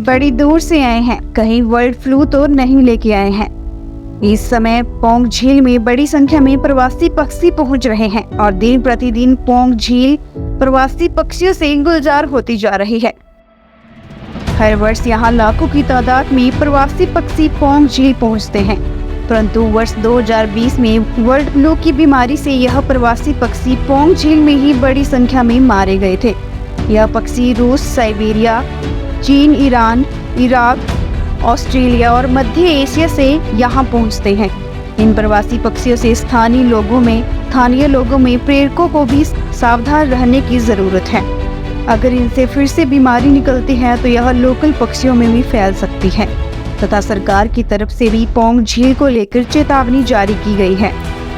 बड़ी दूर से आए हैं, कहीं बर्ड फ्लू तो नहीं लेके आए हैं। इस समय पौंग झील में बड़ी संख्या में प्रवासी पक्षी पहुंच रहे हैं और दिन प्रतिदिन पौंग झील प्रवासी पक्षियों से गुलजार होती जा रही है। हर वर्ष यहाँ लाखों की तादाद में प्रवासी पक्षी पौंग झील पहुँचते हैं, परंतु वर्ष 2020 में बर्ड फ्लू की बीमारी से यह प्रवासी पक्षी पौंग झील में ही बड़ी संख्या में मारे गए थे। यह पक्षी रूस, साइबेरिया, चीन, ईरान, इराक, ऑस्ट्रेलिया और मध्य एशिया से यहाँ पहुँचते हैं। इन प्रवासी पक्षियों से स्थानीय लोगों में प्रेरकों को भी सावधान रहने की जरूरत है। अगर इनसे फिर से बीमारी निकलती है तो यह लोकल पक्षियों में भी फैल सकती है तथा सरकार की तरफ से भी पौंग झील को लेकर चेतावनी जारी की गई है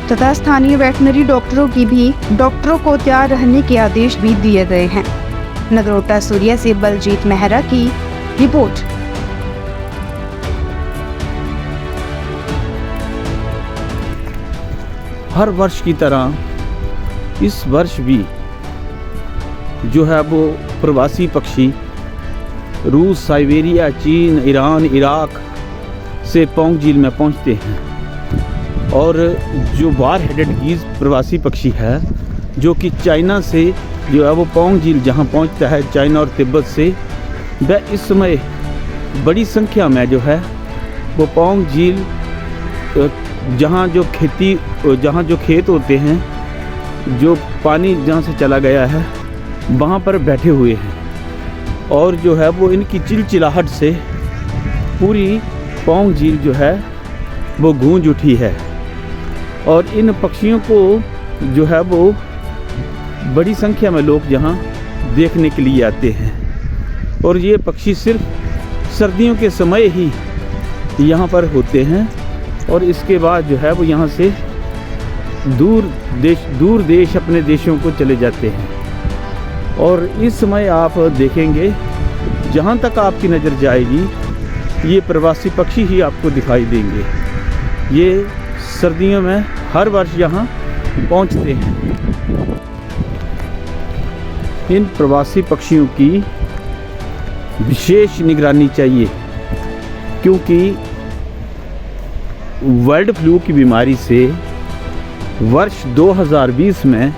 तथा स्थानीय वेटनरी डॉक्टरों को तैयार रहने के आदेश भी दिए गए हैं। नगरोटा सूर्या से बलजीत मेहरा की रिपोर्ट। हर वर्ष की तरह इस वर्ष भी जो है वो प्रवासी पक्षी रूस, साइबेरिया, चीन, ईरान, इराक से पौंग झील में पहुंचते हैं। और जो बार हेडेड गीज़ प्रवासी पक्षी है जो कि चाइना से जो है वो पौंग झील जहां पहुंचता है, चाइना और तिब्बत से, वह इस समय बड़ी संख्या में जो है वो पौंग झील जहां जो खेत होते हैं, जो पानी जहां से चला गया है वहाँ पर बैठे हुए हैं और जो है वो इनकी चिलचिलाहट से पूरी पौंग झील जो है वो गूंज उठी है। और इन पक्षियों को जो है वो बड़ी संख्या में लोग यहाँ देखने के लिए आते हैं और ये पक्षी सिर्फ सर्दियों के समय ही यहाँ पर होते हैं और इसके बाद जो है वो यहाँ से दूर देश अपने देशों को चले जाते हैं। और इस समय आप देखेंगे जहाँ तक आपकी नज़र जाएगी ये प्रवासी पक्षी ही आपको दिखाई देंगे। ये सर्दियों में हर वर्ष यहाँ पहुँचते हैं। इन प्रवासी पक्षियों की विशेष निगरानी चाहिए क्योंकि बर्ड फ्लू की बीमारी से वर्ष 2020 में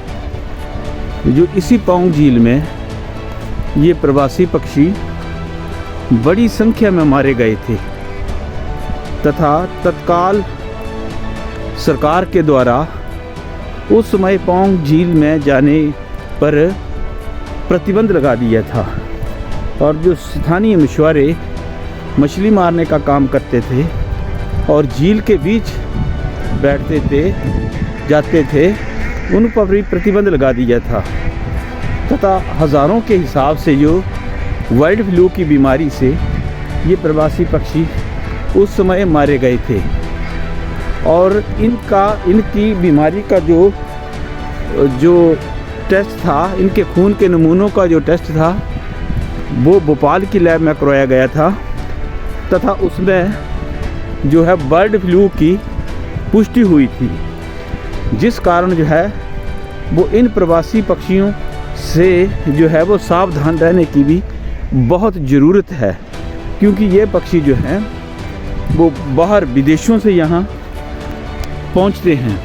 जो इसी पौंग झील में ये प्रवासी पक्षी बड़ी संख्या में मारे गए थे तथा तत्काल सरकार के द्वारा उस समय पौंग झील में जाने पर प्रतिबंध लगा दिया था। और जो स्थानीय मछुआरे मछली मारने का काम करते थे और झील के बीच बैठते थे, जाते थे, उन पर भी प्रतिबंध लगा दिया था तथा हज़ारों के हिसाब से जो बर्ड फ्लू की बीमारी से ये प्रवासी पक्षी उस समय मारे गए थे। और इनकी बीमारी का जो टेस्ट था, इनके खून के नमूनों का जो टेस्ट था वो भोपाल की लैब में करवाया गया था तथा उसमें जो है बर्ड फ्लू की पुष्टि हुई थी, जिस कारण जो है वो इन प्रवासी पक्षियों से जो है वो सावधान रहने की भी बहुत ज़रूरत है क्योंकि ये पक्षी जो हैं वो बाहर विदेशों से यहाँ पहुँचते हैं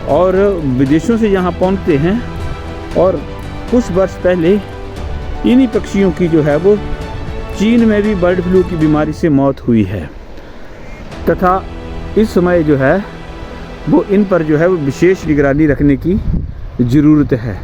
और विदेशों से यहाँ पहुँचते हैं। और कुछ वर्ष पहले इन्हीं पक्षियों की जो है वो चीन में भी बर्ड फ्लू की बीमारी से मौत हुई है तथा इस समय जो है वो इन पर जो है वो विशेष निगरानी रखने की ज़रूरत है।